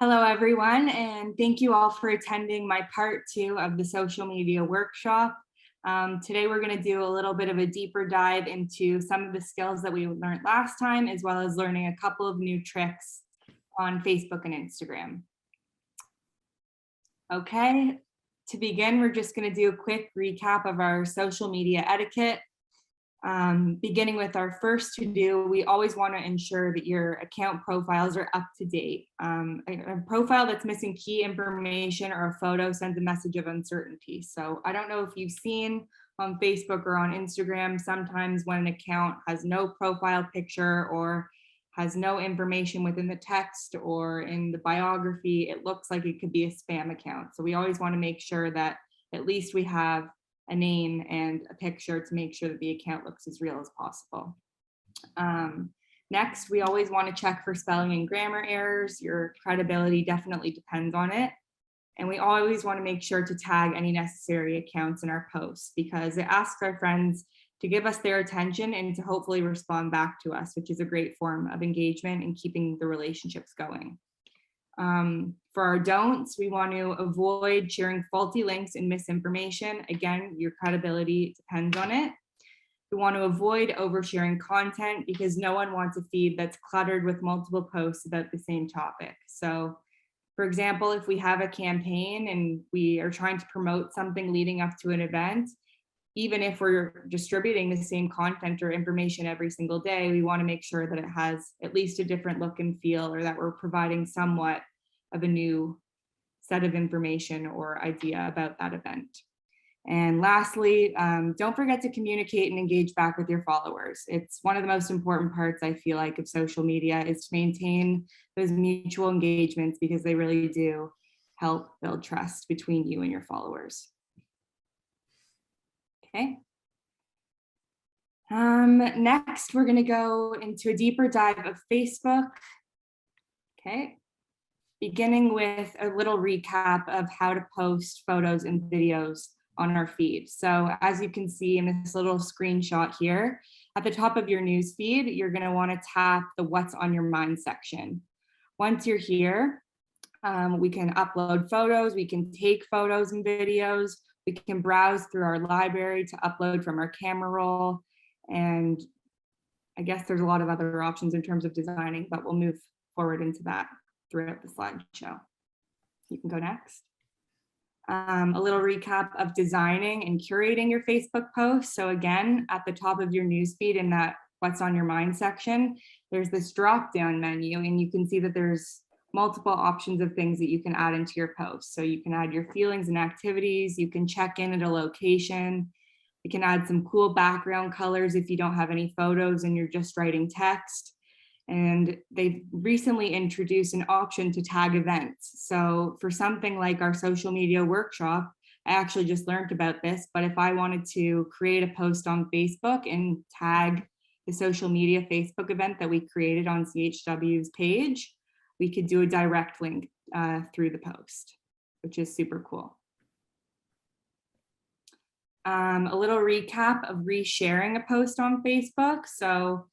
Hello, everyone, and thank you all for attending my part 2 of the social media workshop. Today, we're going to do a little bit of a deeper dive into some of the skills that we learned last time, as well as learning a couple of new tricks on Facebook and Instagram. Okay, to begin, we're just going to do a quick recap of our social media etiquette. Beginning with our first to-do, we always want to ensure that your account profiles are up to date. A profile that's missing key information or a photo sends a message of uncertainty. So I don't know if you've seen on Facebook or on Instagram, sometimes when an account has no profile picture or has no information within the text or in the biography, it looks like it could be a spam account. So we always want to make sure that at least we have a name and a picture to make sure that the account looks as real as possible. Next, we always want to check for spelling and grammar errors. Your credibility definitely depends on it. And we always want to make sure to tag any necessary accounts in our posts because it asks our friends to give us their attention and to hopefully respond back to us, which is a great form of engagement and keeping the relationships going. For our don'ts, we want to avoid sharing faulty links and misinformation. Again, your credibility depends on it. We want to avoid oversharing content because no one wants a feed that's cluttered with multiple posts about the same topic. So, for example, if we have a campaign and we are trying to promote something leading up to an event, even if we're distributing the same content or information every single day, we want to make sure that it has at least a different look and feel, or that we're providing somewhat of a new set of information or idea about that event. And lastly, don't forget to communicate and engage back with your followers. It's one of the most important parts, I feel like, of social media is to maintain those mutual engagements because they really do help build trust between you and your followers. Okay. Next, we're going to go into a deeper dive of Facebook. Okay. Beginning with a little recap of how to post photos and videos on our feed. So as you can see in this little screenshot here, at the top of your news feed, you're going to want to tap the What's on Your Mind section. Once you're here, we can upload photos, we can take photos and videos, we can browse through our library to upload from our camera roll. And I guess there's a lot of other options in terms of designing, but we'll move forward into that throughout the slideshow. You can go next. A little recap of designing and curating your Facebook posts. So again, at the top of your newsfeed in that What's on Your Mind section, there's this drop-down menu, and you can see that there's multiple options of things that you can add into your post. So you can add your feelings and activities, you can check in at a location, you can add some cool background colors if you don't have any photos and you're just writing text. And they've recently introduced an option to tag events. So for something like our social media workshop, I actually just learned about this, but if I wanted to create a post on Facebook and tag the social media Facebook event that we created on CHW's page, we could do a direct link through the post, which is super cool. A little recap of resharing a post on Facebook. So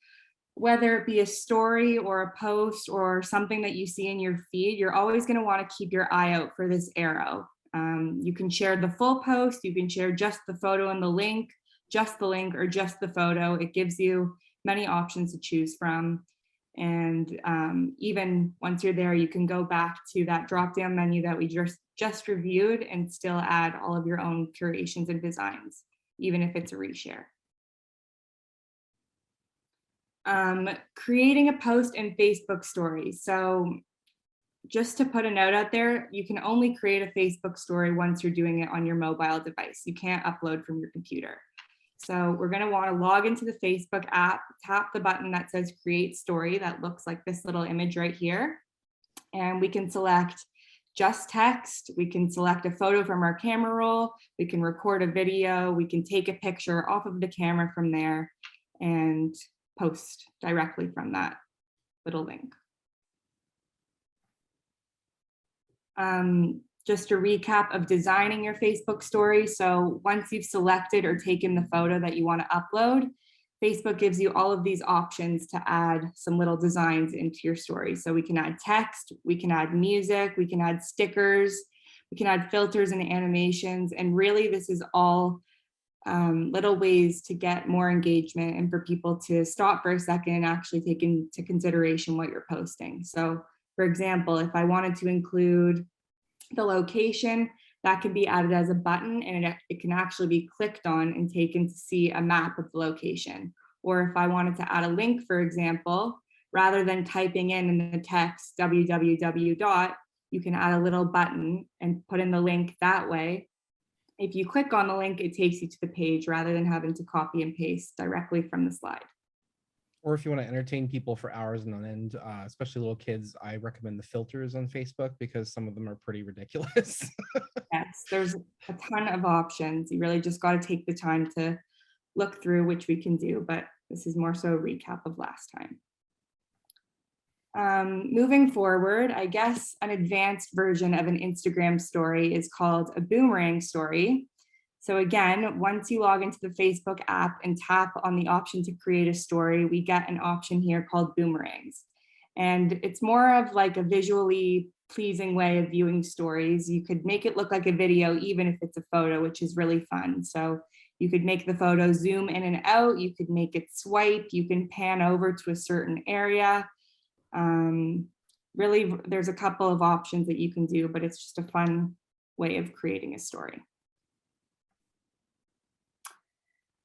whether it be a story or a post or something that you see in your feed, you're always going to want to keep your eye out for this arrow. You can share the full post, you can share just the photo and the link, just the link, or just the photo. It gives you many options to choose from. And even once you're there, you can go back to that drop-down menu that we just reviewed and still add all of your own curations and designs, even if it's a reshare. Creating a post in Facebook stories. So just to put a note out there, you can only create a Facebook story once you're doing it on your mobile device. You can't upload from your computer. So we're going to want to log into the Facebook app, tap the button that says Create Story that looks like this little image right here. And we can select just text, we can select a photo from our camera roll, we can record a video, we can take a picture off of the camera from there and post directly from that little link. Just a recap of designing your Facebook story. So once you've selected or taken the photo that you want to upload, Facebook gives you all of these options to add some little designs into your story. So we can add text, we can add music, we can add stickers, we can add filters and animations. And really this is all little ways to get more engagement and for people to stop for a second and actually take into consideration what you're posting. So for example, if I wanted to include the location, that can be added as a button and it can actually be clicked on and taken to see a map of the location. Or if I wanted to add a link, for example, rather than typing in the text www. You can add a little button and put in the link that way. If you click on the link, it takes you to the page rather than having to copy and paste directly from the slide. Or if you want to entertain people for hours on end, especially little kids, I recommend the filters on Facebook because some of them are pretty ridiculous. Yes, there's a ton of options. You really just got to take the time to look through, which we can do, but this is more so a recap of last time. Moving forward, I guess an advanced version of an Instagram story is called a Boomerang Story. So again, once you log into the Facebook app and tap on the option to create a story, we get an option here called Boomerangs. And it's more of like a visually pleasing way of viewing stories. You could make it look like a video, even if it's a photo, which is really fun. So you could make the photo zoom in and out, you could make it swipe, you can pan over to a certain area. Really, there's a couple of options that you can do, but it's just a fun way of creating a story.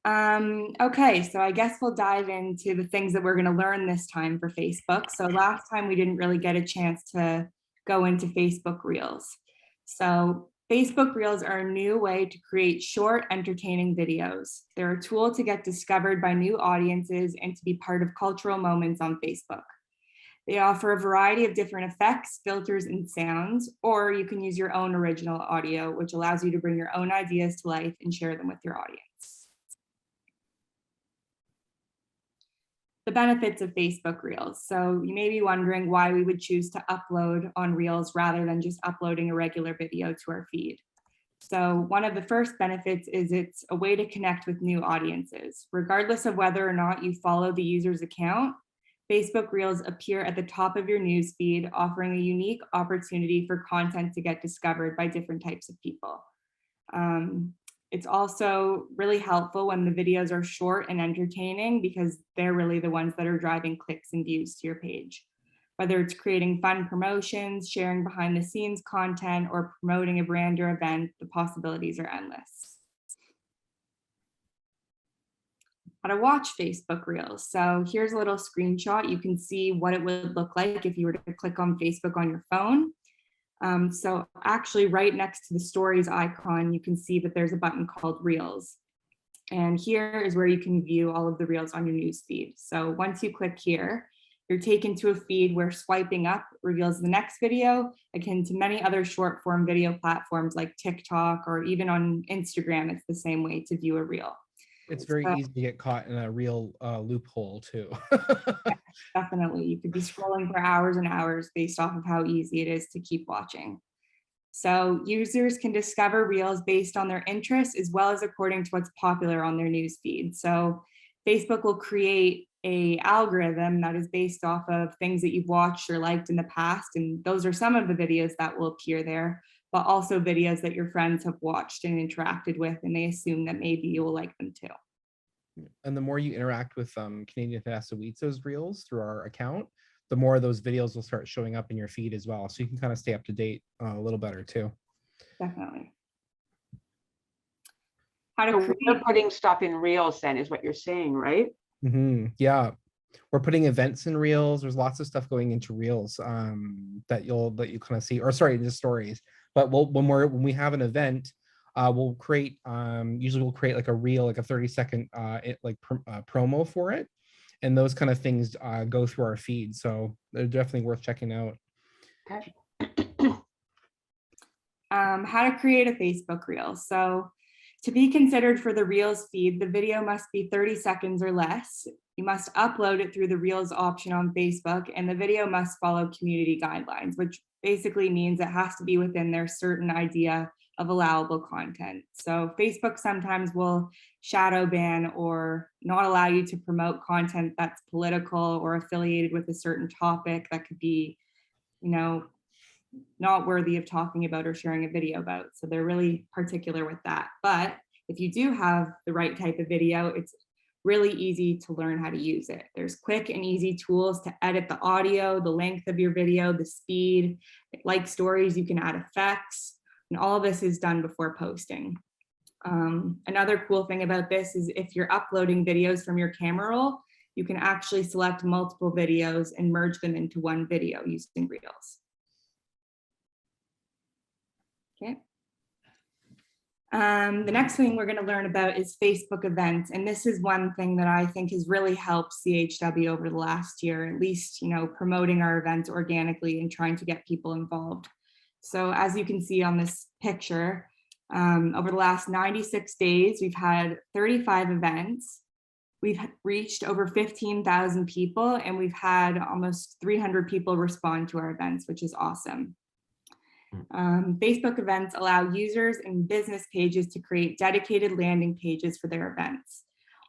Okay, so I guess we'll dive into the things that we're going to learn this time for Facebook. So last time we didn't really get a chance to go into Facebook Reels. So Facebook Reels are a new way to create short, entertaining videos. They're a tool to get discovered by new audiences and to be part of cultural moments on Facebook. They offer a variety of different effects, filters, and sounds, or you can use your own original audio, which allows you to bring your own ideas to life and share them with your audience. The benefits of Facebook Reels. So you may be wondering why we would choose to upload on Reels rather than just uploading a regular video to our feed. So one of the first benefits is it's a way to connect with new audiences. Regardless of whether or not you follow the user's account, Facebook Reels appear at the top of your newsfeed, offering a unique opportunity for content to get discovered by different types of people. It's also really helpful when the videos are short and entertaining because they're really the ones that are driving clicks and views to your page. Whether it's creating fun promotions, sharing behind the scenes content, or promoting a brand or event, the possibilities are endless. How to watch Facebook Reels. So here's a little screenshot. You can see what it would look like if you were to click on Facebook on your phone. So actually right next to the stories icon, you can see that there's a button called Reels. And here is where you can view all of the Reels on your news feed. So once you click here, you're taken to a feed where swiping up reveals the next video, akin to many other short form video platforms like TikTok or even on Instagram, it's the same way to view a Reel. It's very easy to get caught in a real loophole too. Yeah, definitely. You could be scrolling for hours and hours based off of how easy it is to keep watching. So users can discover Reels based on their interests as well as according to what's popular on their news feed. So Facebook will create an algorithm that is based off of things that you've watched or liked in the past. And those are some of the videos that will appear there, but also videos that your friends have watched and interacted with, and they assume that maybe you will like them too. And the more you interact with Canadian Hadassah-WIZO's Reels through our account, the more of those videos will start showing up in your feed as well. So you can kind of stay up to date a little better too. Definitely. So we're putting stuff in Reels then is what you're saying, right? Mm-hmm. Yeah. We're putting events in Reels. There's lots of stuff going into Reels that you kind of see, or sorry, into stories. But when we have an event, we'll create usually we'll create like a reel, like a 30-second promo for it, and those kind of things go through our feed. So they're definitely worth checking out. Okay. How to create a Facebook Reel. So to be considered for the Reels feed, the video must be 30 seconds or less. You must upload it through the Reels option on Facebook, and the video must follow community guidelines, which basically means it has to be within their certain idea of allowable content. So Facebook sometimes will shadow ban or not allow you to promote content that's political or affiliated with a certain topic that could be, you know, not worthy of talking about or sharing a video about. So they're really particular with that. But if you do have the right type of video, it's really easy to learn how to use it. There's quick and easy tools to edit the audio, the length of your video, the speed. Like stories, you can add effects, and all of this is done before posting. Another cool thing about this is if you're uploading videos from your camera roll, you can actually select multiple videos and merge them into one video using Reels. Okay. The next thing we're going to learn about is Facebook events. And this is one thing that I think has really helped CHW over the last year, at least, you know, promoting our events organically and trying to get people involved. So as you can see on this picture, over the last 96 days, we've had 35 events. We've reached over 15,000 people, and we've had almost 300 people respond to our events, which is awesome. Facebook events allow users and business pages to create dedicated landing pages for their events.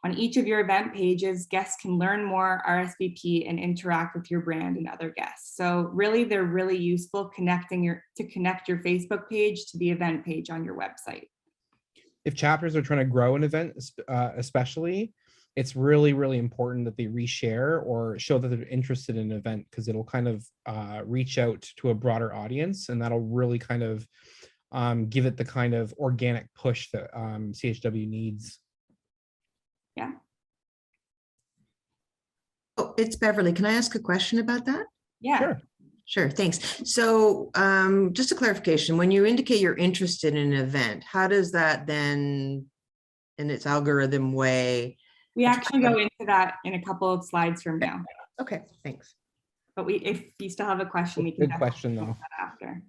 On each of your event pages, guests can learn more RSVP and interact with your brand and other guests. So really, they're really useful to connect your Facebook page to the event page on your website. If chapters are trying to grow an event, especially, it's really, really important that they reshare or show that they're interested in an event, because it'll kind of reach out to a broader audience, and that'll really kind of give it the kind of organic push that CHW needs. Yeah. Oh, it's Beverly. Can I ask a question about that? Yeah. Sure. Sure, thanks. So just a clarification, when you indicate you're interested in an event, how does that then, in its algorithm way? We actually go into that in a couple of slides from now. Okay, thanks. But if you still have a question, we can Good question, though. that after.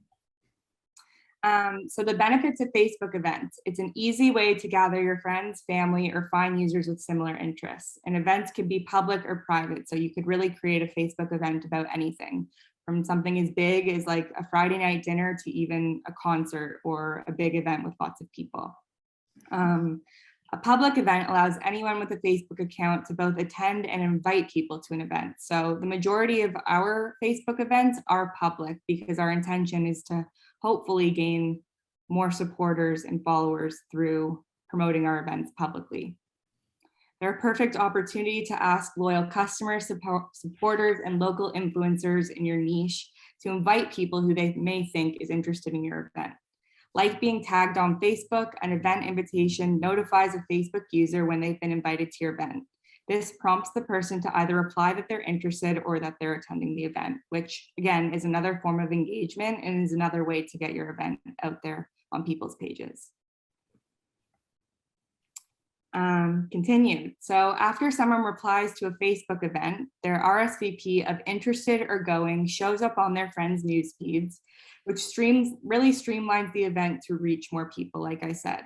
So the benefits of Facebook events: it's an easy way to gather your friends, family, or find users with similar interests. And events could be public or private, so you could really create a Facebook event about anything, from something as big as like a Friday night dinner to even a concert or a big event with lots of people. A public event allows anyone with a Facebook account to both attend and invite people to an event. So the majority of our Facebook events are public because our intention is to hopefully gain more supporters and followers through promoting our events publicly. They're a perfect opportunity to ask loyal customers, supporters, and local influencers in your niche to invite people who they may think is interested in your event. Like being tagged on Facebook, an event invitation notifies a Facebook user when they've been invited to your event. This prompts the person to either reply that they're interested or that they're attending the event, which again is another form of engagement and is another way to get your event out there on people's pages. Continued. So after someone replies to a Facebook event, their RSVP of interested or going shows up on their friends' news feeds, which really streamlines the event to reach more people, like I said.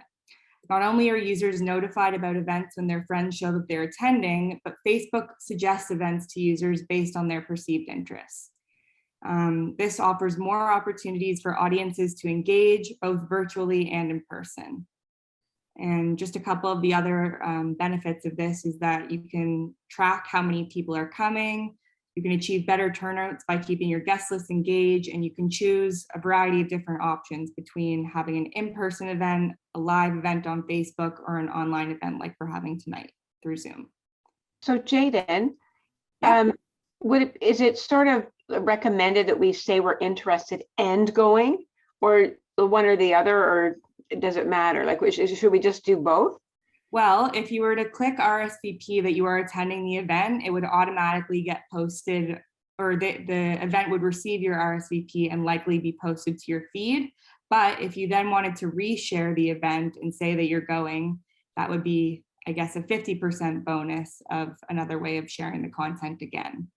Not only are users notified about events when their friends show that they're attending, but Facebook suggests events to users based on their perceived interests. This offers more opportunities for audiences to engage both virtually and in person. And just a couple of the other benefits of this is that you can track how many people are coming. You can achieve better turnouts by keeping your guest list engaged, and you can choose a variety of different options between having an in-person event, a live event on Facebook, or an online event like we're having tonight through Zoom. So Jaden, Yeah. Is it sort of recommended that we say we're interested and going, or the one or the other, or does it matter? Like, should we just do both? Well, if you were to click RSVP that you are attending the event, it would automatically get posted, or the event would receive your RSVP and likely be posted to your feed. But if you then wanted to reshare the event and say that you're going, that would be, I guess, a 50% bonus of another way of sharing the content again.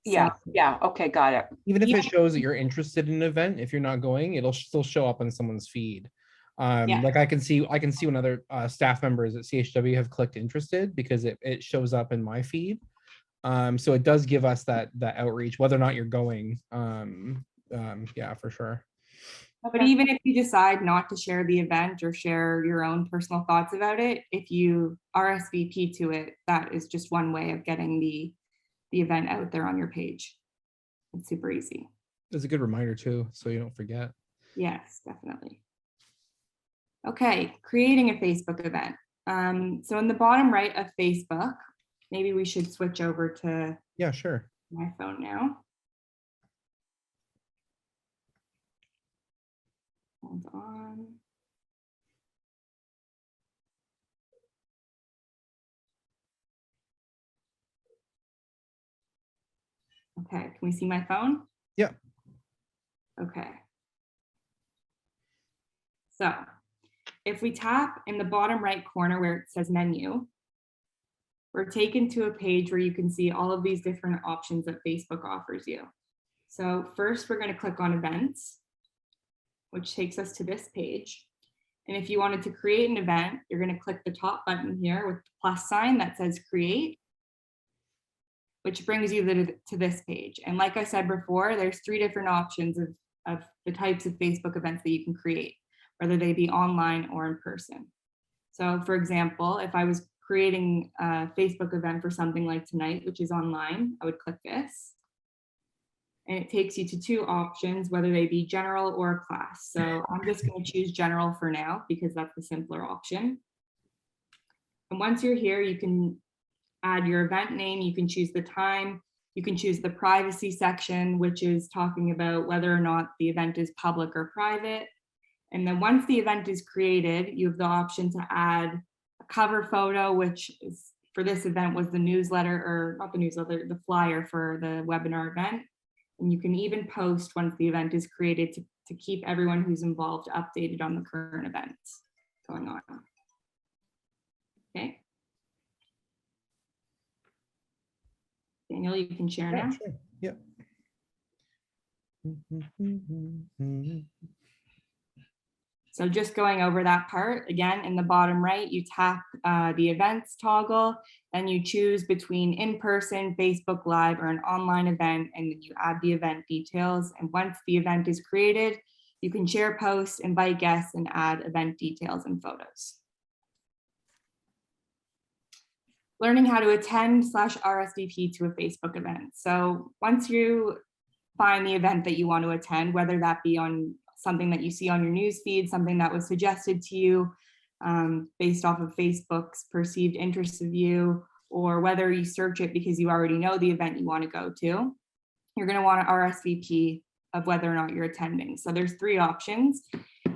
Yeah, yeah, okay, got it. Even if it shows that you're interested in an event, if you're not going, it'll still show up on someone's feed. Like I can see when other staff members at CHW have clicked interested, because it shows up in my feed. So it does give us that outreach, whether or not you're going. Yeah, for sure. But even if you decide not to share the event or share your own personal thoughts about it, if you RSVP to it, that is just one way of getting the event out there on your page. It's super easy. It's a good reminder too, so you don't forget. Yes, definitely. Okay, creating a Facebook event. So in the bottom right of Facebook, maybe we should switch over to Yeah, sure. my phone now. Hold on. Okay, can we see my phone? Yeah. Okay. So if we tap in the bottom right corner where it says menu, we're taken to a page where you can see all of these different options that Facebook offers you. So first we're going to click on events, which takes us to this page. And if you wanted to create an event, you're going to click the top button here with the plus sign that says create, which brings you to this page. And like I said before, there's 3 different options of the types of Facebook events that you can create, whether they be online or in person. So for example, if I was creating a Facebook event for something like tonight, which is online, I would click this. And it takes you to 2 options, whether they be general or a class. So I'm just going to choose general for now because that's the simpler option. And once you're here, you can add your event name, you can choose the time, you can choose the privacy section, which is talking about whether or not the event is public or private. And then once the event is created, you have the option to add a cover photo, which is for this event was the newsletter, or not the newsletter, the flyer for the webinar event. And you can even post once the event is created to keep everyone who's involved updated on the current events going on. Okay. Daniel, you can share now. Sure. Yep. So just going over that part, again, in the bottom right, you tap the events toggle, then you choose between in-person, Facebook Live, or an online event, and then you add the event details. And once the event is created, you can share posts, invite guests, and add event details and photos. Learning how to attend / RSVP to a Facebook event. So once you find the event that you want to attend, whether that be on something that you see on your news feed, something that was suggested to you based off of Facebook's perceived interest of you, or whether you search it because you already know the event you want to go to, you're going to want to RSVP of whether or not you're attending. So there's 3 options.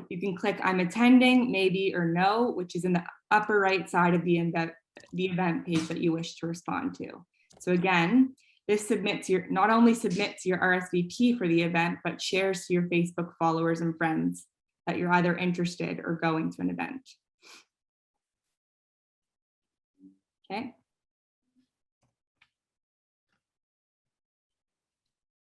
You can click I'm attending, maybe, or no, which is in the upper right side of the event page that you wish to respond to. So again, this not only submits your RSVP for the event, but shares to your Facebook followers and friends that you're either interested or going to an event. Okay.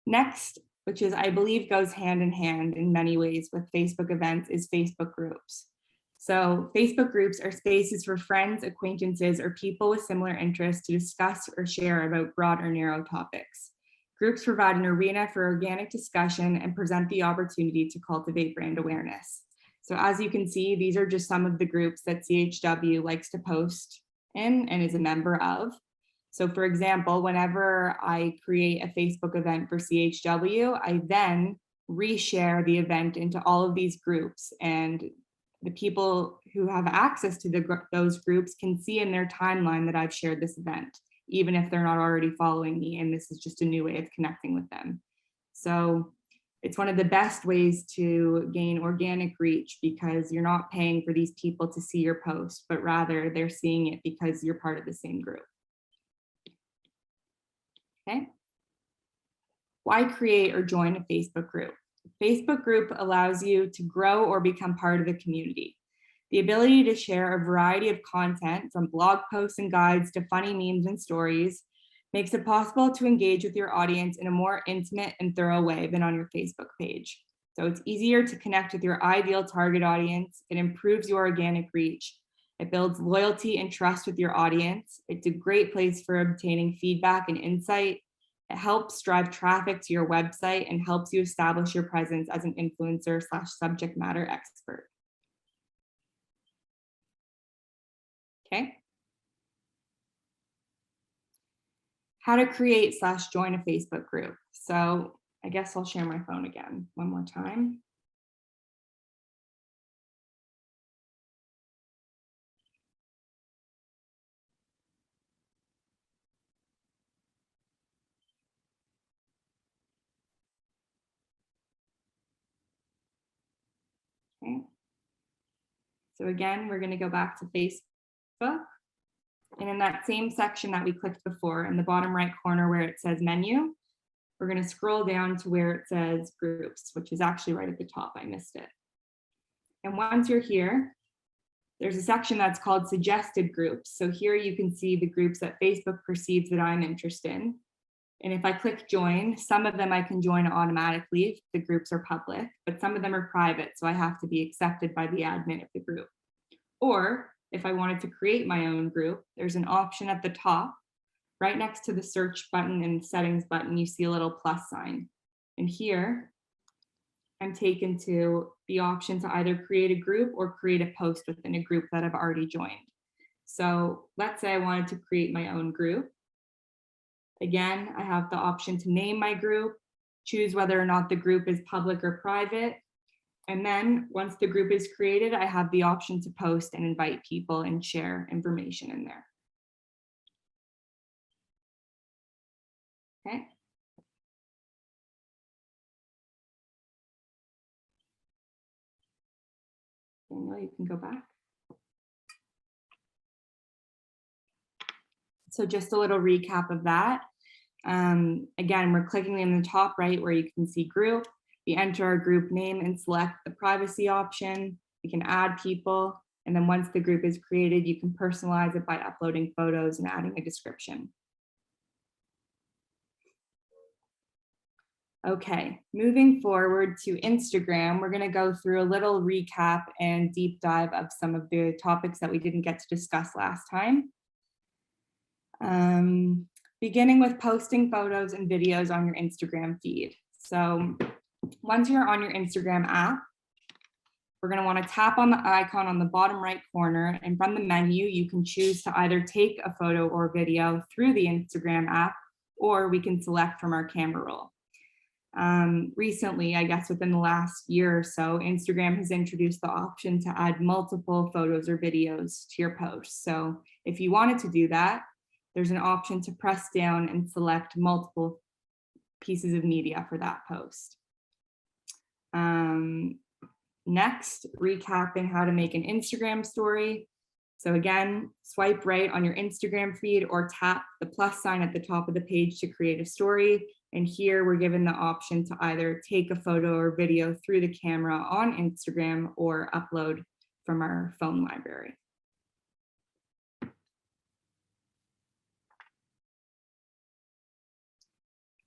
Next, which is, I believe, goes hand in hand in many ways with Facebook events, is Facebook groups. So Facebook groups are spaces for friends, acquaintances, or people with similar interests to discuss or share about broad or narrow topics. Groups provide an arena for organic discussion and present the opportunity to cultivate brand awareness. So as you can see, these are just some of the groups that CHW likes to post in and is a member of. So for example, whenever I create a Facebook event for CHW, I then reshare the event into all of these groups, and the people who have access to those groups can see in their timeline that I've shared this event, even if they're not already following me, and this is just a new way of connecting with them. So it's one of the best ways to gain organic reach, because you're not paying for these people to see your post, but rather they're seeing it because you're part of the same group. Okay. Why create or join a Facebook group? A Facebook group allows you to grow or become part of the community. The ability to share a variety of content, from blog posts and guides to funny memes and stories, makes it possible to engage with your audience in a more intimate and thorough way than on your Facebook page. So it's easier to connect with your ideal target audience. It improves your organic reach. It builds loyalty and trust with your audience. It's a great place for obtaining feedback and insight. It helps drive traffic to your website and helps you establish your presence as an influencer / subject matter expert. Okay. How to create / join a Facebook group. So I guess I'll share my phone again one more time. Okay. So again, we're going to go back to Facebook. And in that same section that we clicked before, in the bottom right corner where it says menu, we're going to scroll down to where it says groups, which is actually right at the top. I missed it. And once you're here, there's a section that's called suggested groups. So here you can see the groups that Facebook perceives that I'm interested in. And if I click join, some of them I can join automatically if the groups are public, but some of them are private, so I have to be accepted by the admin of the group. Or if I wanted to create my own group, there's an option at the top, right next to the search button and settings button, you see a little plus sign. And here, I'm taken to the option to either create a group or create a post within a group that I've already joined. So let's say I wanted to create my own group. Again, I have the option to name my group, choose whether or not the group is public or private. And then once the group is created, I have the option to post and invite people and share information in there. Okay. Daniel, you can go back. So just a little recap of that. Again, we're clicking in the top right where you can see group. We enter our group name and select the privacy option. We can add people. And then once the group is created, you can personalize it by uploading photos and adding a description. Okay, moving forward to Instagram, we're going to go through a little recap and deep dive of some of the topics that we didn't get to discuss last time. Beginning with posting photos and videos on your Instagram feed. So once you're on your Instagram app, we're going to want to tap on the icon on the bottom right corner, and from the menu, you can choose to either take a photo or video through the Instagram app, or we can select from our camera roll. Recently, I guess within the last year or so, Instagram has introduced the option to add multiple photos or videos to your post. So if you wanted to do that, there's an option to press down and select multiple pieces of media for that post. Next, recapping how to make an Instagram story. So again, swipe right on your Instagram feed or tap the plus sign at the top of the page to create a story. And here we're given the option to either take a photo or video through the camera on Instagram or upload from our phone library.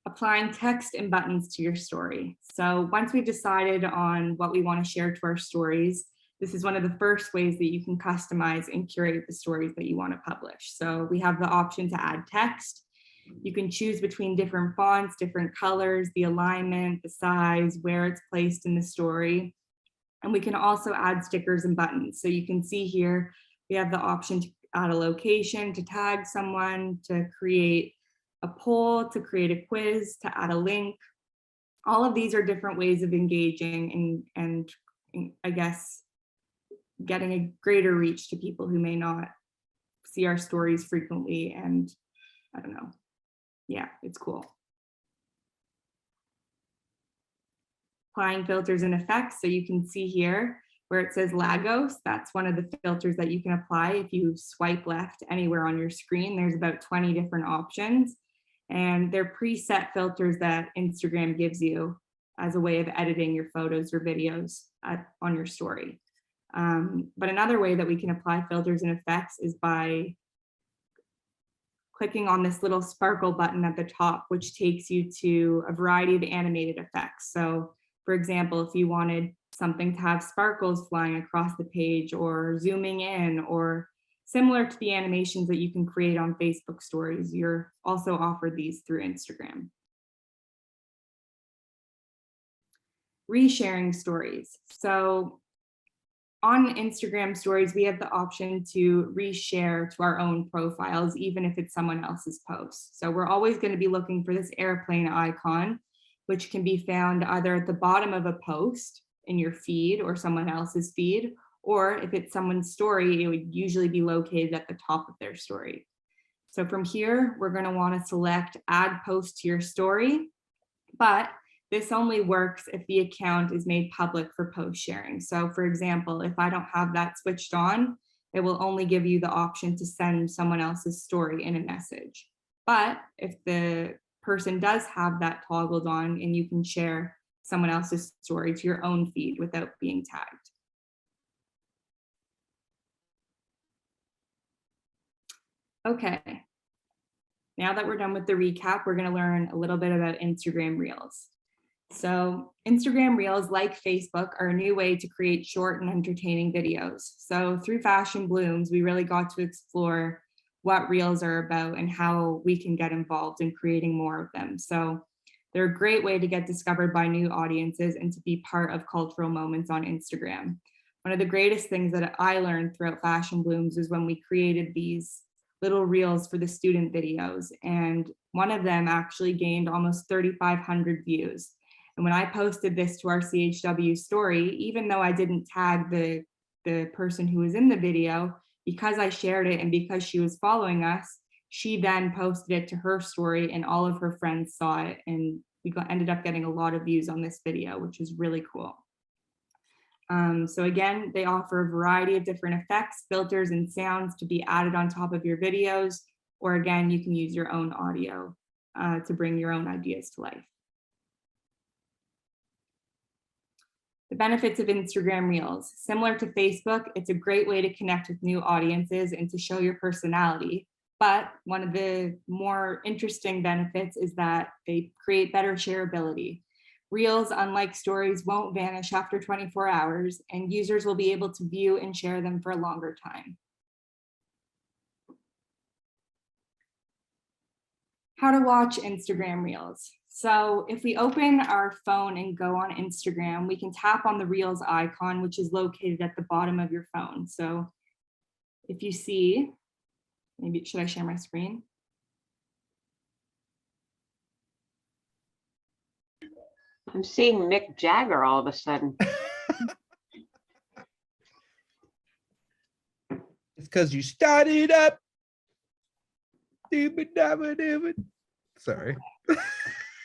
Applying text and buttons to your story. So once we've decided on what we want to share to our stories, this is one of the first ways that you can customize and curate the stories that you want to publish. So we have the option to add text. You can choose between different fonts, different colors, the alignment, the size, where it's placed in the story. And we can also add stickers and buttons. So you can see here, we have the option to add a location, to tag someone, to create a poll, to create a quiz, to add a link. All of these are different ways of engaging and I guess getting a greater reach to people who may not see our stories frequently. And I don't know. Yeah, it's cool. Applying filters and effects. So you can see here where it says Lagos, that's one of the filters that you can apply. If you swipe left anywhere on your screen, there's about 20 different options. And they're preset filters that Instagram gives you as a way of editing your photos or videos on your story. But another way that we can apply filters and effects is by clicking on this little sparkle button at the top, which takes you to a variety of animated effects. So for example, if you wanted something to have sparkles flying across the page or zooming in or Similar to the animations that you can create on Facebook stories, you're also offered these through Instagram. Resharing stories. So on Instagram stories, we have the option to reshare to our own profiles, even if it's someone else's post. So we're always going to be looking for this airplane icon, which can be found either at the bottom of a post in your feed or someone else's feed, or if it's someone's story, it would usually be located at the top of their story. So from here, we're going to want to select add post to your story, but this only works if the account is made public for post sharing. So for example, if I don't have that switched on, it will only give you the option to send someone else's story in a message. But if the person does have that toggled on, and you can share someone else's story to your own feed without being tagged. Okay, now that we're done with the recap, we're going to learn a little bit about Instagram Reels. So Instagram Reels, like Facebook, are a new way to create short and entertaining videos. So through Fashion Blooms, we really got to explore what Reels are about and how we can get involved in creating more of them. So they're a great way to get discovered by new audiences and to be part of cultural moments on Instagram. One of the greatest things that I learned throughout Fashion Blooms is when we created these little reels for the student videos, and one of them actually gained almost 3,500 views. And when I posted this to our CHW story, even though I didn't tag the person who was in the video, because I shared it and because she was following us, she then posted it to her story and all of her friends saw it, and we ended up getting a lot of views on this video, which is really cool. So again, they offer a variety of different effects, filters, and sounds to be added on top of your videos, or again, you can use your own audio to bring your own ideas to life. The benefits of Instagram Reels. Similar to Facebook, it's a great way to connect with new audiences and to show your personality. But one of the more interesting benefits is that they create better shareability. Reels, unlike stories, won't vanish after 24 hours, and users will be able to view and share them for a longer time. How to watch Instagram Reels. So if we open our phone and go on Instagram, we can tap on the Reels icon, which is located at the bottom of your phone. So if you see, maybe should I share my screen? I'm seeing Mick Jagger all of a sudden. It's because you started up. Sorry. Is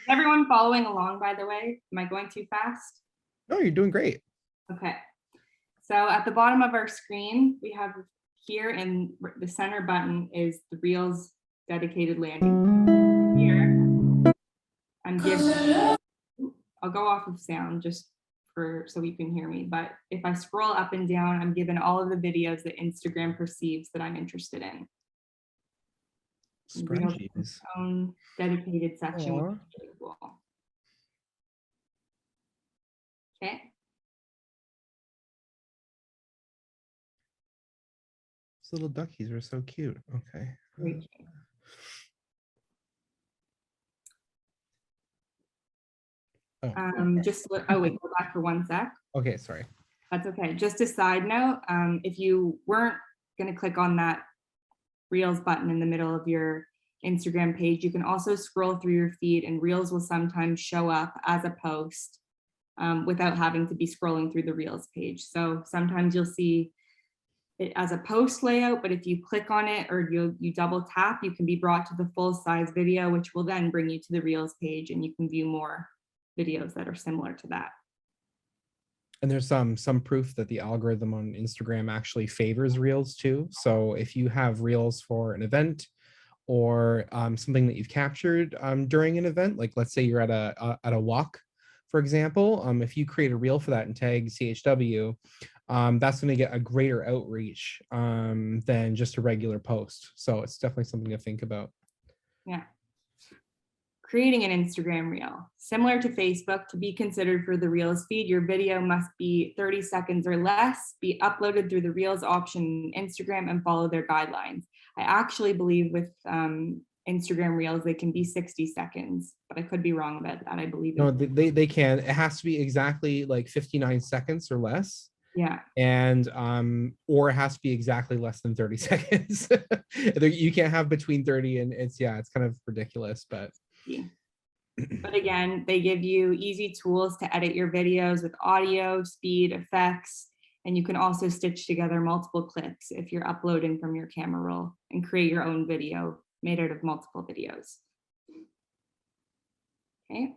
everyone following along, by the way? Am I going too fast? No, you're doing great. Okay. So at the bottom of our screen, we have here in the center button is the Reels dedicated landing. Here, I'm giving, I'll go off of sound just so you can hear me. But if I scroll up and down, I'm given all of the videos that Instagram perceives that I'm interested in. Scrunchies. Own dedicated section, which is really cool. Okay. These little duckies are so cute. Okay. Great. Oh wait, go back for 1 sec. Okay, sorry. That's okay. Just a side note, if you weren't going to click on that Reels button in the middle of your Instagram page, you can also scroll through your feed, and Reels will sometimes show up as a post without having to be scrolling through the Reels page. So sometimes you'll see it as a post layout, but if you click on it or you double tap, you can be brought to the full size video, which will then bring you to the Reels page, and you can view more videos that are similar to that. And there's some proof that the algorithm on Instagram actually favors Reels too. So if you have Reels for an event or something that you've captured during an event, like let's say you're at a walk, for example, if you create a Reel for that and tag CHW, that's going to get a greater outreach than just a regular post. So it's definitely something to think about. Yeah. Creating an Instagram reel. Similar to Facebook, to be considered for the Reels feed, your video must be 30 seconds or less, be uploaded through the Reels option in Instagram, and follow their guidelines. I actually believe with Instagram Reels, they can be 60 seconds, but I could be wrong about that. I believe No, they can. It has to be exactly like 59 seconds or less. Yeah. And or it has to be exactly less than 30 seconds. You can't have between 30 and it's kind of ridiculous, but again, they give you easy tools to edit your videos with audio, speed, effects, and you can also stitch together multiple clips if you're uploading from your camera roll and create your own video made out of multiple videos. Okay.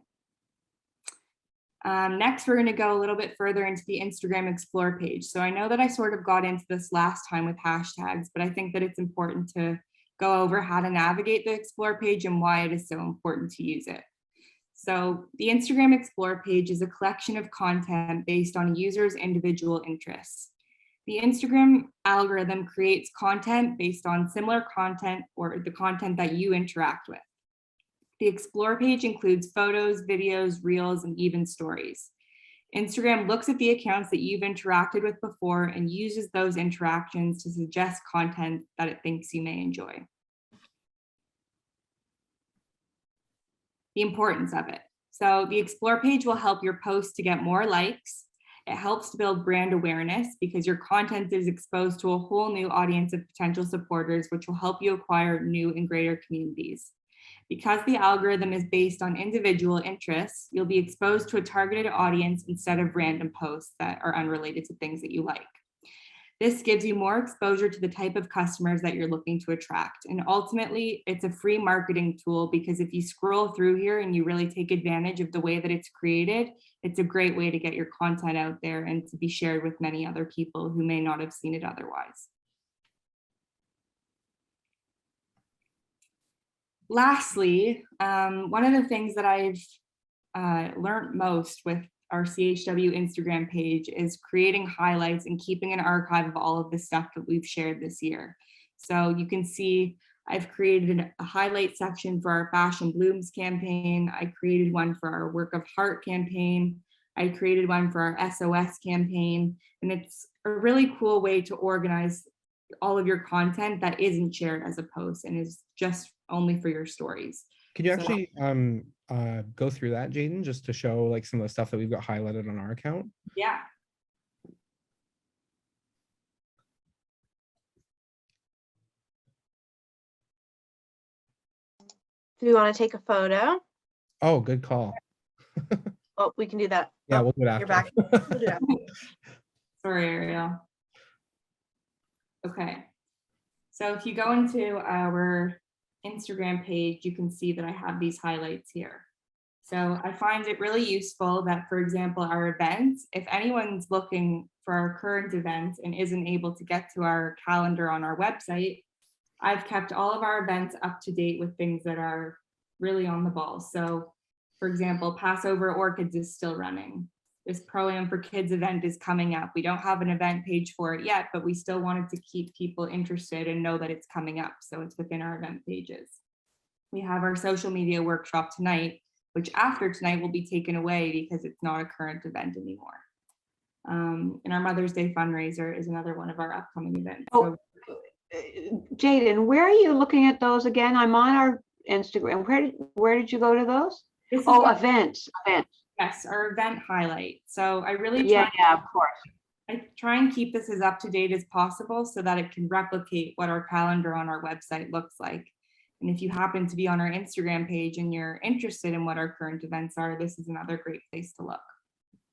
Next, we're going to go a little bit further into the Instagram Explore page. So I know that I sort of got into this last time with hashtags, but I think that it's important to go over how to navigate the Explore page and why it is so important to use it. So the Instagram Explore page is a collection of content based on a user's individual interests. The Instagram algorithm creates content based on similar content or the content that you interact with. The Explore page includes photos, videos, reels, and even stories. Instagram looks at the accounts that you've interacted with before and uses those interactions to suggest content that it thinks you may enjoy. The importance of it. So the Explore page will help your post to get more likes. It helps to build brand awareness because your content is exposed to a whole new audience of potential supporters, which will help you acquire new and greater communities. Because the algorithm is based on individual interests, you'll be exposed to a targeted audience instead of random posts that are unrelated to things that you like. This gives you more exposure to the type of customers that you're looking to attract. And ultimately, it's a free marketing tool because if you scroll through here and you really take advantage of the way that it's created, it's a great way to get your content out there and to be shared with many other people who may not have seen it otherwise. Lastly, one of the things that I've learned most with our CHW Instagram page is creating highlights and keeping an archive of all of the stuff that we've shared this year. So you can see I've created a highlight section for our Fashion Blooms campaign. I created one for our Work of Heart campaign. I created one for our SOS campaign. And it's a really cool way to organize all of your content that isn't shared as a post and is just only for your stories. Can you actually go through that, Jaden, just to show like some of the stuff that we've got highlighted on our account? Yeah. Do we want to take a photo? Oh, good call. Oh, we can do that. Yeah, Oh, we'll do it after. you're back. We'll do that. Sorry, Ariel. Okay. So if you go into our Instagram page, you can see that I have these highlights here. So I find it really useful that, for example, our events, if anyone's looking for our current events and isn't able to get to our calendar on our website, I've kept all of our events up to date with things that are really on the ball. So for example, Passover Orchids is still running. This Pro-Am for Kids event is coming up. We don't have an event page for it yet, but we still wanted to keep people interested and know that it's coming up. So it's within our event pages. We have our social media workshop tonight, which after tonight will be taken away because it's not a current event anymore. And our Mother's Day fundraiser is another one of our upcoming events. Oh, Jaden, where are you looking at those again? I'm on our Instagram. Where did you go to those? This is Oh, events. Yes, our event highlight. So I really Yeah, of course. I try and keep this as up to date as possible so that it can replicate what our calendar on our website looks like. And if you happen to be on our Instagram page and you're interested in what our current events are, this is another great place to look.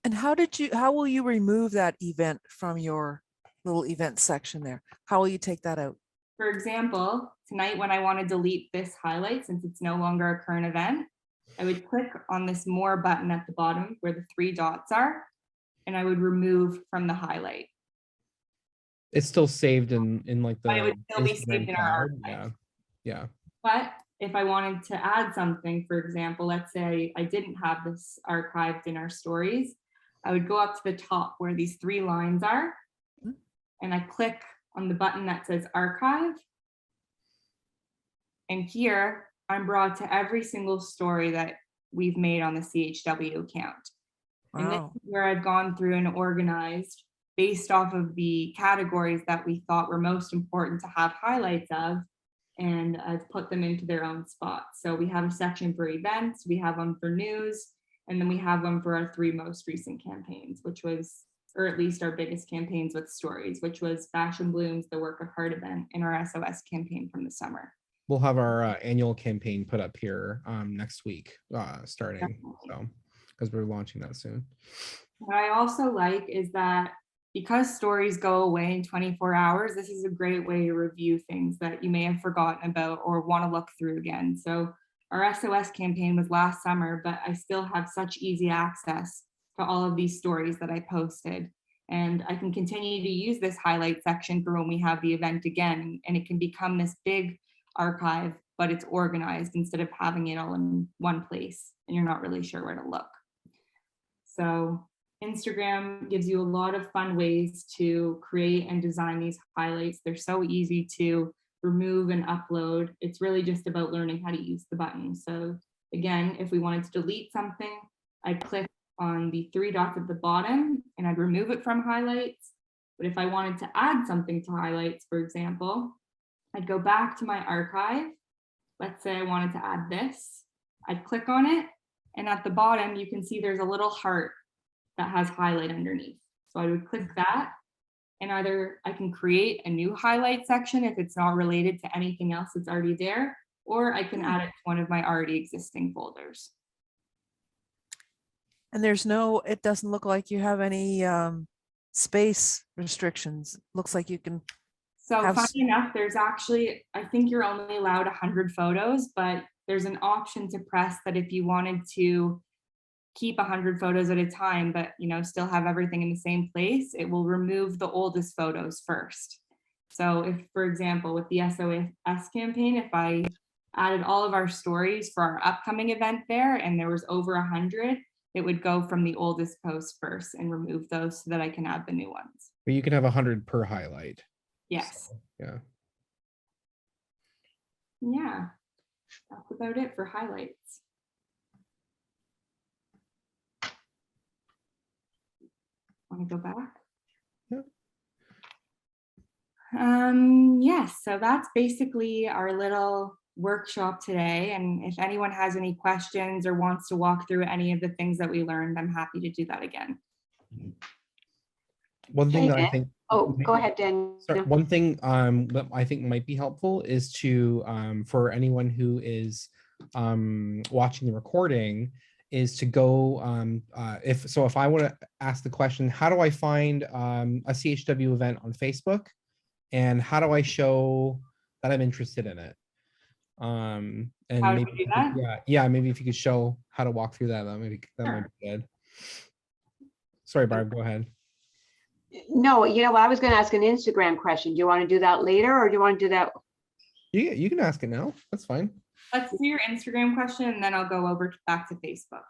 And how will you remove that event from your little event section there? How will you take that out? For example, tonight when I want to delete this highlight, since it's no longer a current event, I would click on this more button at the bottom where the 3 dots are, and I would remove from the highlight. It's still saved in like the But it would still be Instagram saved in our cloud. archive. Yeah. But if I wanted to add something, for example, let's say I didn't have this archived in our stories, I would go up to the top where these 3 lines are, and I click on the button that says archive. And here I'm brought to every single story that we've made on the CHW account. And this Wow. is where I've gone through and organized based off of the categories that we thought were most important to have highlights of, and I've put them into their own spots. So we have a section for events, we have one for news, and then we have one for our 3 most recent campaigns, which was, or at least our biggest campaigns with stories, which was Fashion Blooms, the Work of Heart event, and our SOS campaign from the summer. We'll have our annual campaign put up here next week, starting. Definitely. So, because we're launching that soon. What I also like is that because stories go away in 24 hours, this is a great way to review things that you may have forgotten about or want to look through again. So our SOS campaign was last summer, but I still have such easy access to all of these stories that I posted. And I can continue to use this highlight section for when we have the event again, and it can become this big archive, but it's organized instead of having it all in one place and you're not really sure where to look. So Instagram gives you a lot of fun ways to create and design these highlights. They're so easy to remove and upload. It's really just about learning how to use the button. So again, if we wanted to delete something, I'd click on the 3 dots at the bottom and I'd remove it from highlights. But if I wanted to add something to highlights, for example, I'd go back to my archive. Let's say I wanted to add this. I'd click on it, and at the bottom, you can see there's a little heart that has highlight underneath. So I would click that, and either I can create a new highlight section if it's not related to anything else that's already there, or I can add it to one of my already existing folders. And there's no, it doesn't look like you have any space restrictions. Looks like you can. So Have funny enough, there's actually, I think you're only allowed 100 photos, but there's an option to press that if you wanted to keep 100 photos at a time, but still have everything in the same place, it will remove the oldest photos first. So if, for example, with the SOS campaign, if I added all of our stories for our upcoming event there and there was over 100, it would go from the oldest post first and remove those so that I can add the new ones. But you can have 100 per highlight. Yes. So, yeah. Yeah. That's about it for highlights. Want to go back? Yeah. Yes, so that's basically our little workshop today. And if anyone has any questions or wants to walk through any of the things that we learned, I'm happy to do that again. One thing Hey, that I Dan. think. Oh, go ahead, Dan. Sorry, one thing that I think might be helpful is to for anyone who is watching the recording is to go if I want to ask the question, how do I find a CHW event on Facebook, and how do I show that I'm interested in it? And How do maybe we do that? yeah, maybe if you could show how to walk through that, that might be good. Sorry, Barb, go ahead. No, I was going to ask an Instagram question. Do you want to do that later, or do you want to do that? You can ask it now. That's fine. Let's do your Instagram question and then I'll go over back to Facebook.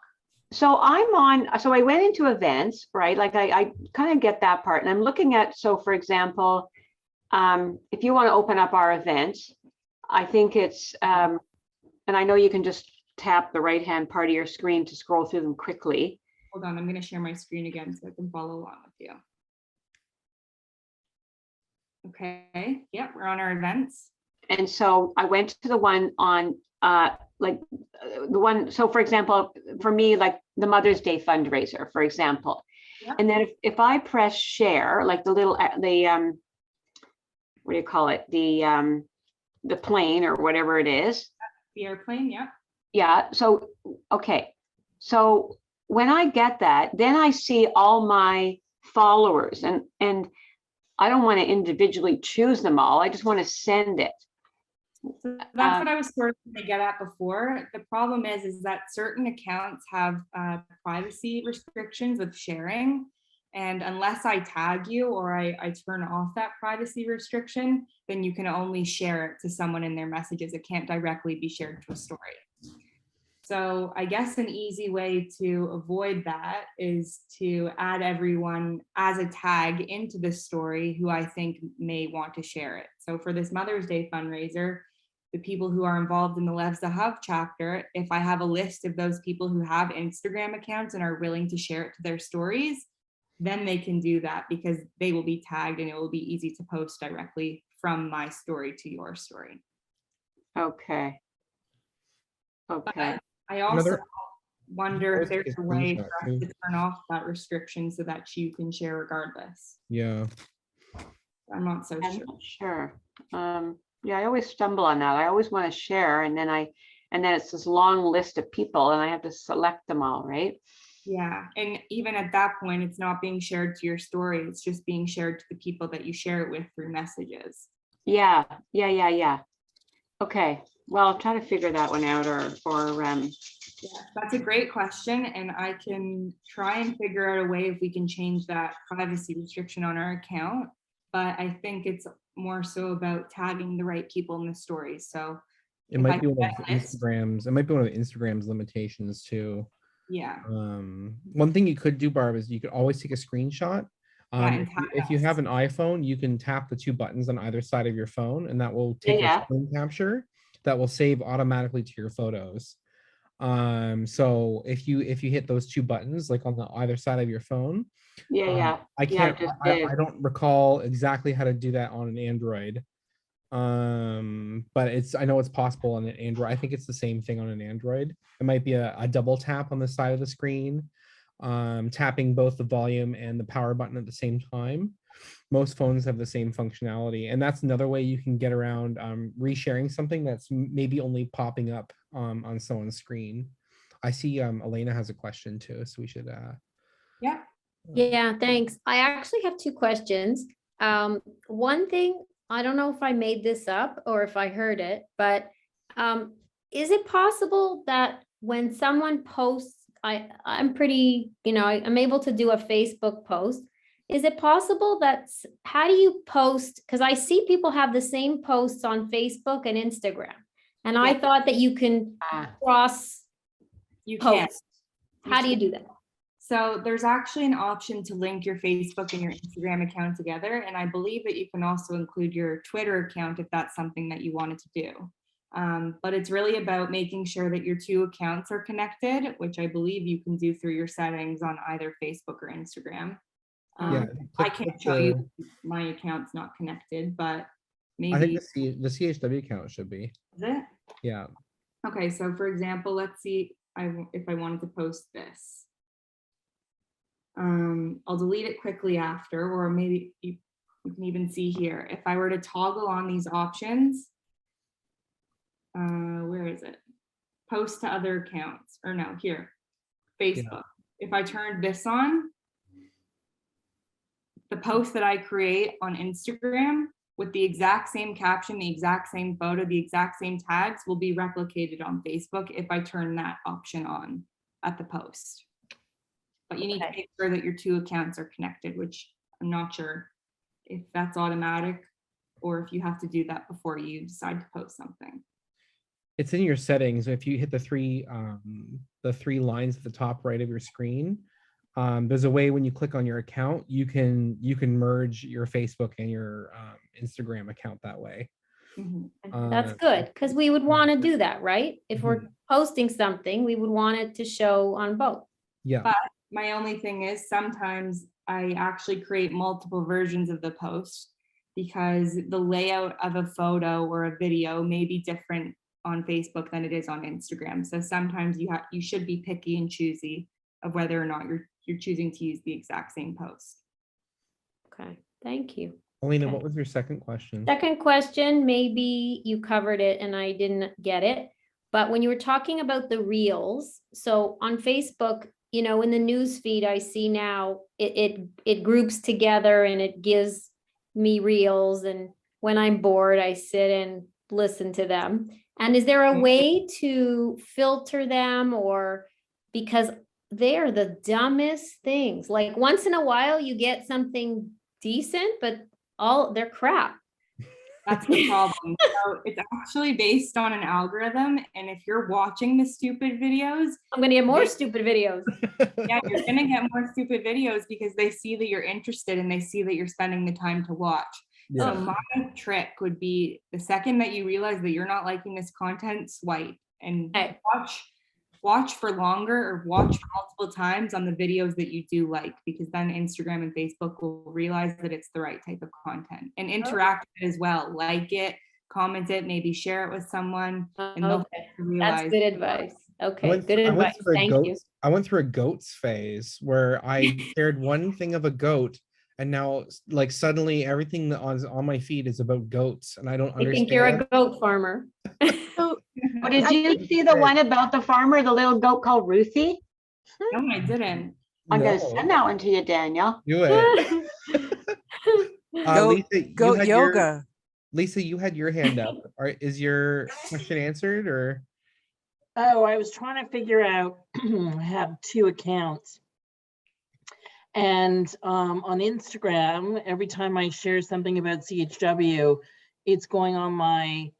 So I went into events, right? Like I kind of get that part, and I'm looking at, so for example, if you want to open up our events, I think it's, and I know you can just tap the right-hand part of your screen to scroll through them quickly. Hold on, I'm going to share my screen again so I can follow along with you. Okay, yeah, we're on our events. And so I went to the one on so for example, for me, like the Mother's Day fundraiser, for example. Yeah. And then if I press share, like the little, what do you call it? The plane or whatever it is. The airplane, yeah. Yeah, so, okay. So when I get that, then I see all my followers, and I don't want to individually choose them all. I just want to send it. So that's what I was sort of going to get at before. The problem is that certain accounts have privacy restrictions with sharing. And unless I tag you or I turn off that privacy restriction, then you can only share it to someone in their messages. It can't directly be shared to a story. So I guess an easy way to avoid that is to add everyone as a tag into the story who I think may want to share it. So for this Mother's Day fundraiser, the people who are involved in the Rsvp chapter, if I have a list of those people who have Instagram accounts and are willing to share it to their stories, then they can do that because they will be tagged and it will be easy to post directly from my story to your story. Okay. Okay. I also Another- wonder if always there's take a a way screenshot, for us too. to turn off that restriction so that you can share regardless. Yeah. I'm not so I'm sure. not sure. Yeah, I always stumble on that. I always want to share and then it's this long list of people and I have to select them all, right? Yeah, and even at that point, it's not being shared to your story. It's just being shared to the people that you share it with through messages. Yeah. Okay, well, I'll try to figure that one out Yeah, that's a great question, and I can try and figure out a way if we can change that privacy restriction on our account. But I think it's more so about tagging the right people in the story. So It if I might be one get of a list- Instagram's. It might be one of Instagram's limitations too. yeah, One thing you could do, Barb, is you could always take a screenshot. and If you tag us. have an iPhone, you can tap the two buttons on either side of your phone, and that will take Yeah. a screen capture that will save automatically to your photos. So if you hit those two buttons, like on the either side of your phone, yeah. I can't. just I did. don't recall exactly how to do that on an Android. But I know it's possible on an Android. I think it's the same thing on an Android. It might be a double tap on the side of the screen, tapping both the volume and the power button at the same time. Most phones have the same functionality, and that's another way you can get around resharing something that's maybe only popping up on someone's screen. I see Elena has a question too, so we should Yeah. Yeah, thanks. I actually have two questions. One thing, I don't know if I made this up or if I heard it, but is it possible that when someone posts, I'm pretty, I'm able to do a Facebook post. Is it possible that, how do you post? Because I see people have the same posts on Facebook and Instagram. And I Yeah. thought that you can cross You can. post. How do you do that? So there's actually an option to link your Facebook and your Instagram account together. And I believe that you can also include your Twitter account if that's something that you wanted to do. But it's really about making sure that your two accounts are connected, which I believe you can do through your settings on either Facebook or Instagram. yeah. I can't show you my account's not connected, but maybe. I think the CHW account should be. Is it? Yeah. Okay, so for example, let's see if I wanted to post this. I'll delete it quickly after, or maybe you can even see here. If I were to toggle on these options, where is it? Post to other accounts, or no, here, Facebook. If I turned this on, the post that I create on Instagram with the exact same caption, the exact same photo, the exact same tags will be replicated on Facebook if I turn that option on at the post. But you need to make sure that your two accounts are connected, which I'm not sure if that's automatic or if you have to do that before you decide to post something. It's in your settings. If you hit the three lines at the top right of your screen, there's a way when you click on your account, you can merge your Facebook and your Instagram account that way. That's good, because we would want to do that, right? If we're posting something, we would want it to show on both. Yeah. But my only thing is sometimes I actually create multiple versions of the post because the layout of a photo or a video may be different on Facebook than it is on Instagram. So sometimes you should be picky and choosy of whether or not you're choosing to use the exact same post. Okay, thank you. Elena, Okay. what was your second question? Second question, maybe you covered it and I didn't get it, but when you were talking about the reels, so on Facebook, in the news feed, I see now it groups together and it gives me reels, and when I'm bored, I sit and listen to them. And is there a way to filter them, or because they are the dumbest things? Like once in a while you get something decent, but they're crap. That's the problem. So it's actually based on an algorithm, and if you're watching the stupid videos, I'm gonna get more stupid videos. yeah, you're gonna get more stupid videos because they see that you're interested and they see that you're spending the time to watch. So Yeah. my trick would be the second that you realize that you're not liking this content, swipe and Okay. watch for longer or watch multiple times on the videos that you do like, because then Instagram and Facebook will realize that it's the right type of content and interact with it as well. Like it, comment it, maybe share it with someone, and they'll Okay, realize. that's good advice. Okay, I went good advice. through a Thank you. goats. I went through a goats phase where I shared one thing of a goat, and now like suddenly everything that on my feed is about goats, and I don't I think you're understand. a goat farmer. So But did I you see the one about the farmer, the little goat called Ruthie? No, I didn't. I'm gonna No, send that one to you, Daniel. do it. Goat, Lisa, goat yoga. Lisa, you had your hand up. Is your question answered or? Oh, I was trying to figure out, I have 2 accounts. And on Instagram, every time I share something about CHW, it's going on my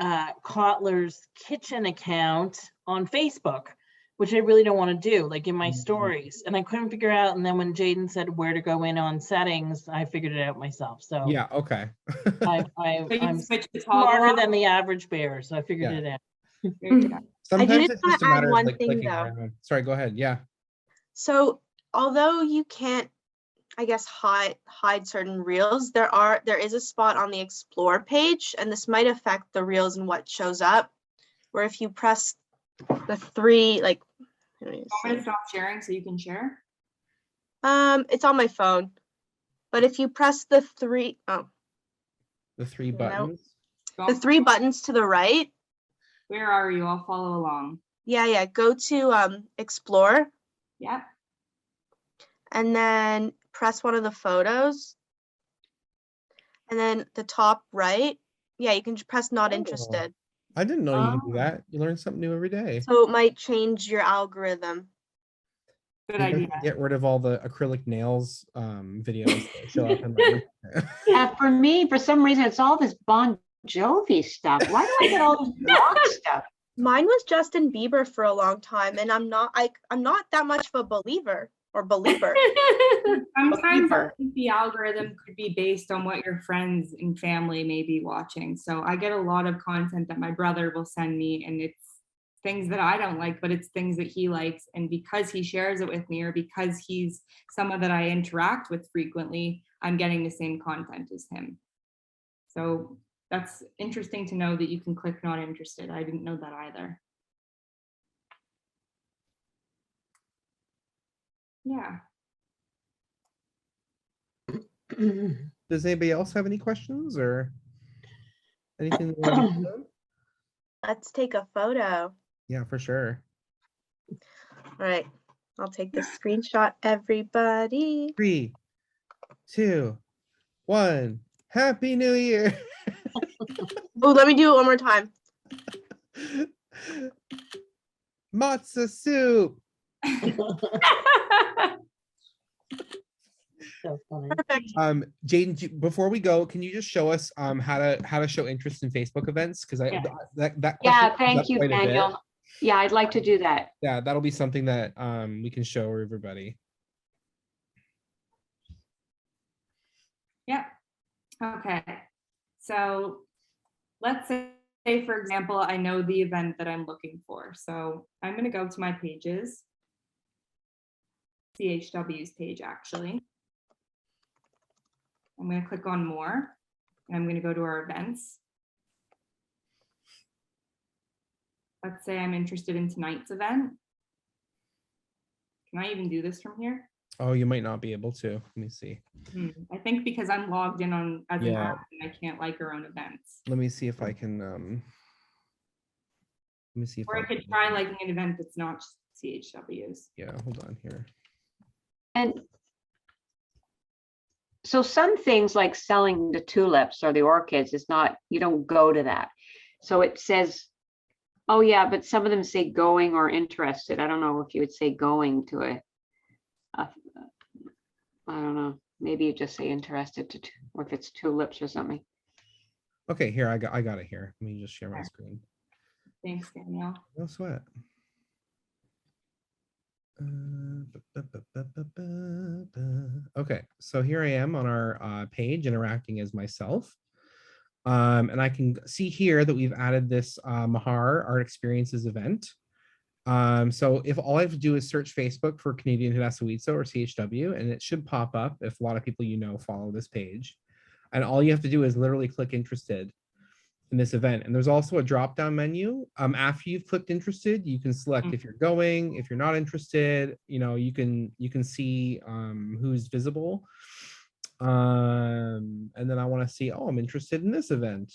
Kotler's Kitchen account on Facebook, which I really don't want to do, like in my stories. And I couldn't figure out. And then when Jaden said where to go in on settings, I figured it out myself. So Yeah, okay. So you I'm switch the toggle smarter off? than the average bear, so I figured Yeah. it out. There you go. Sometimes just it's wanna just a add matter of one like thing, clicking though. around. Sorry, go ahead. Yeah. So although you can't, I guess, hide certain reels, there is a spot on the explore page, and this might affect the reels and what shows up, where if you press the 3, like, let me Want me to see. stop sharing so you can share? It's on my phone, but if you press the 3, The 3 No. buttons. the 3 buttons to the right, Where are you? I'll follow along. yeah, go to explore, Yeah. and then press one of the photos, and then the top right, yeah, you can just press not Oh. interested. I didn't know you could do Oh. that. You learn something new every day. So it might change your algorithm. Good Maybe I idea. can get rid of all the acrylic nails videos that show up in my. For me, for some reason, it's all this Bon Jovi stuff. Why do I get all this rock stuff? Mine was Justin Bieber for a long time, and I'm not that much of a believer. Sometimes I think the algorithm could be based on what your friends and family may be watching. So I get a lot of content that my brother will send me, and it's things that I don't like, but it's things that he likes. And because he shares it with me, or because he's someone that I interact with frequently, I'm getting the same content as him. So that's interesting to know that you can click not interested. I didn't know that either. Yeah. Does anybody else have any questions or anything they want to know? Let's take a photo. Yeah, for sure. All right, I'll take this screenshot, everybody. 3, 2, 1. Happy New Year. Oh, let me do it one more time. Matzo soup. So funny. Perfect. Jaden, before we go, can you just show us how to show interest in Facebook events? Because Yeah. that question Yeah, comes thank up you, quite a bit. Daniel. Yeah, I'd like to do that. Yeah, that'll be something that we can show everybody. Yeah. Okay. So let's say, for example, I know the event that I'm looking for. So I'm going to go to my pages, CHW's page, actually. I'm going to click on more, and I'm going to go to our events. Let's say I'm interested in tonight's event. Can I even do this from here? Oh, you might not be able to. Let me see. I think because I'm logged in on as an Yeah. admin, I can't like our own events. Let me see if I can. Let me see if Or I could try liking an event that's not CHW's. Yeah, hold on here. And so some things like selling the tulips or the orchids is not, you don't go to that. So it says, oh yeah, but some of them say going or interested. I don't know if you would say going to it. I don't know. Maybe you just say interested to, or if it's tulips or something. Okay, here I got it here. Let me just share my screen. Thanks, Danielle. No sweat. Okay, so here I am on our page interacting as myself. And I can see here that we've added this Mahar Art Experiences event. So if all I have to do is search Facebook for Canadian Hadassah-WIZO or CHW, and it should pop up if a lot of people you know follow this page. And all you have to do is literally click interested in this event. And there's also a drop-down menu. After you've clicked interested, you can select if you're going, if you're not interested, you can see who's visible. And then I want to see, oh, I'm interested in this event.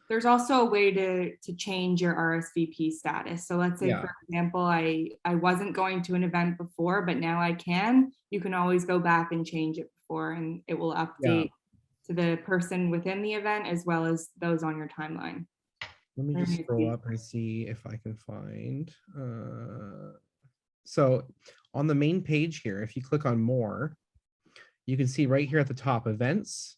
There's also a way to change your RSVP status. So let's say, Yeah. for example, I wasn't going to an event before, but now I can. You can always go back and change it before, and it will update to the person within the event as well as those on your timeline. Let me just scroll up and see if I can find. So on the main page here, if you click on more, you can see right here at the top, events.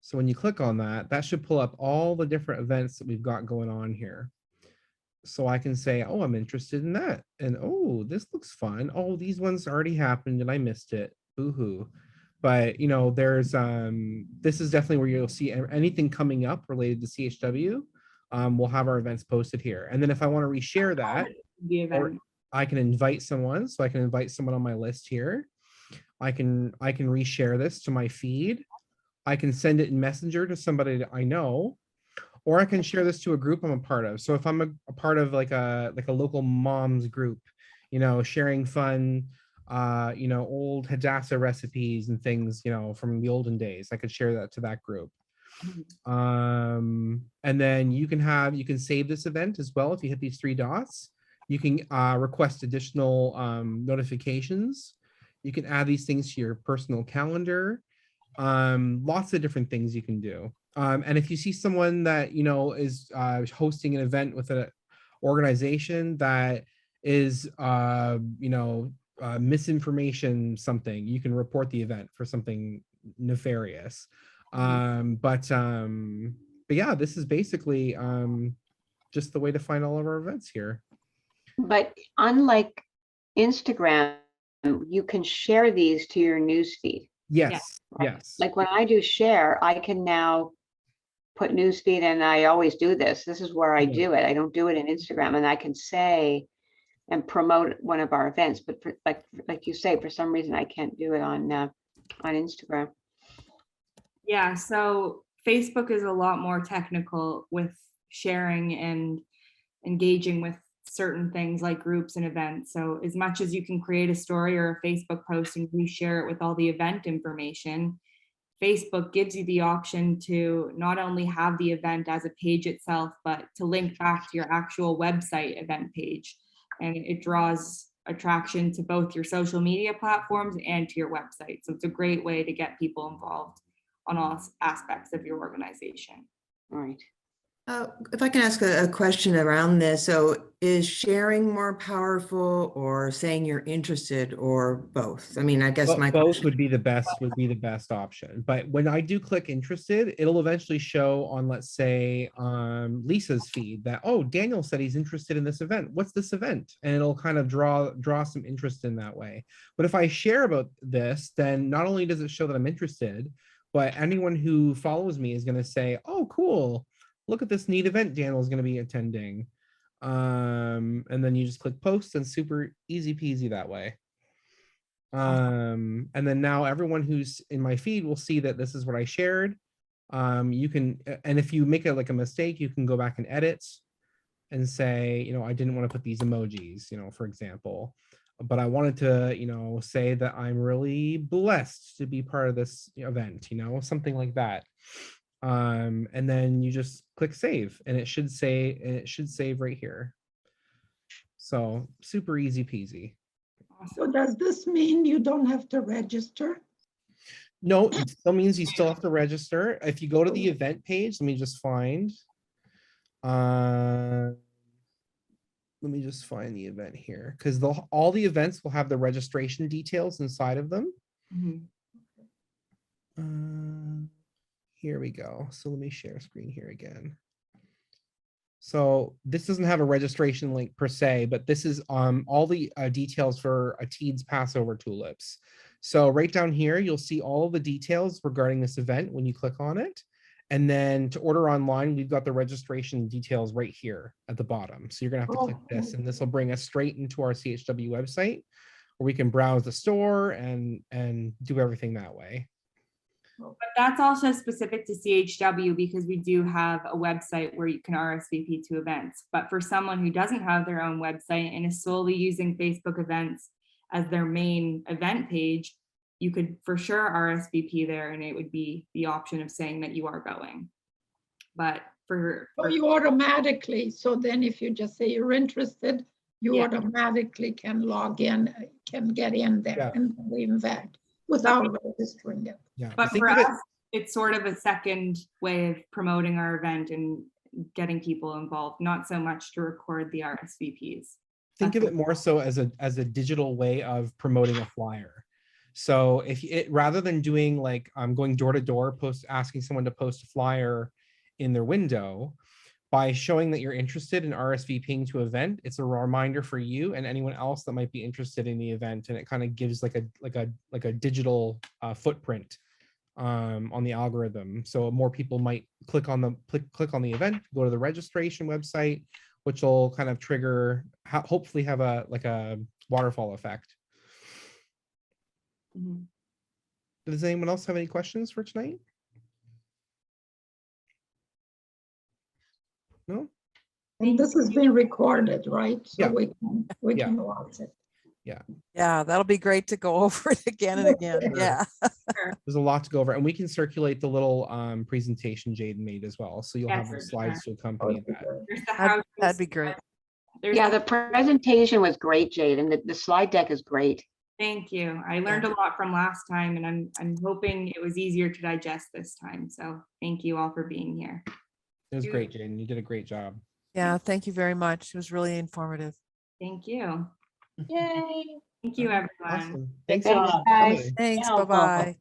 So when you click on that, that should pull up all the different events that we've got going on here. So I can say, oh, I'm interested in that. And oh, this looks fun. Oh, these ones already happened and I missed it. Boo-hoo. But there's this is definitely where you'll see anything coming up related to CHW. We'll have our events posted here. And then if I want to reshare that, or I can invite someone. So I can invite someone on my list here. I can reshare this to my feed. I can send it in Messenger to somebody that I know, or I can share this to a group I'm a part of. So if I'm a part of like a local moms group, sharing fun, old Hadassah recipes and things, from the olden days, I could share that to that group. And then you can save this event as well. If you hit these three dots, you can request additional notifications. You can add these things to your personal calendar. Lots of different things you can do. And if you see someone that is hosting an event with an organization that is misinformation something, you can report the event for something nefarious. But yeah, this is basically just the way to find all of our events here. But unlike Instagram, you can share these to your newsfeed. Yes. Yes. Like when I do share, I can now put newsfeed, and I always do this. This is where I do it. I don't do it in Instagram, and I can say and promote one of our events. But for, like you say, for some reason, I can't do it on Instagram. Yeah, so Facebook is a lot more technical with sharing and engaging with certain things like groups and events. So as much as you can create a story or a Facebook post and reshare it with all the event information, Facebook gives you the option to not only have the event as a page itself, but to link back to your actual website event page. And it draws attraction to both your social media platforms and to your website. So it's a great way to get people involved on all aspects of your organization. All right. If I can ask a question around this, so is sharing more powerful or saying you're interested, or both? I mean, I guess my both question would be the best option. But when I do click interested, it'll eventually show on, let's say, Lisa's feed that, oh, Daniel said he's interested in this event. What's this event? And it'll kind of draw some interest in that way. But if I share about this, then not only does it show that I'm interested, but anyone who follows me is going to say, oh, cool. Look at this neat event Daniel's going to be attending. And then you just click post, and super easy peasy that way. And then now everyone who's in my feed will see that this is what I shared. You can, and if you make a mistake, you can go back and edit and say, I didn't want to put these emojis, for example, but I wanted to, say that I'm really blessed to be part of this event, something like that. And then you just click save, and it should save right here. So super easy peasy. So does this mean you don't have to register? No, it still means you still have to register. If you go to the event page, let me just find the event here, because all the events will have the registration details inside of them. Here we go. So let me share screen here again. So this doesn't have a registration link per se, but this is all the details for a Teeds Passover tulips. So right down here, you'll see all the details regarding this event when you click on it. And then to order online, we've got the registration details right here at the bottom. So you're gonna have to click this, and this will bring us straight into our CHW website where we can browse the store and do everything that way. But that's also specific to CHW because we do have a website where you can RSVP to events. But for someone who doesn't have their own website and is solely using Facebook events as their main event page, you could for sure RSVP there, and it would be the option of saying that you are going. But for you automatically, so then if you just say you're interested, you Yeah. automatically can log in, can get in there Yeah. and the event without registering it. Yeah. But think for of it- us, it's sort of a second way of promoting our event and getting people involved, not so much to record the RSVPs. think of That's it more so as a digital way of promoting a flyer. So if it, rather than doing like going door to door, asking someone to post a flyer in their window, by showing that you're interested in RSVPing to event, it's a reminder for you and anyone else that might be interested in the event, and it kind of gives like a digital footprint on the algorithm. So more people might click on the event, go to the registration website, which will kind of trigger, hopefully have a waterfall effect. Mhm. Does anyone else have any questions for tonight? No? And this is being recorded, right? So Yeah. we Yeah. can watch it. Yeah, that'll be great to go over it again and again. Sure. Yeah. There's a lot to go over, and we can circulate the little presentation Jaden made as well. So you'll have Yes, the slides to accompany that. There's the That'd be great. There's Yeah, the presentation was great, Jade, and the slide deck is great. Thank you. I learned a lot from last time, and I'm hoping it was easier to digest this time. So thank you all for being here. It was great, Jaden. You did a great job. Yeah, thank you very much. It was really informative. Thank you. Yay. Thank you, everyone. Awesome. Thanks, Good everyone. job. Guys. Thanks. helpful. Bye-bye.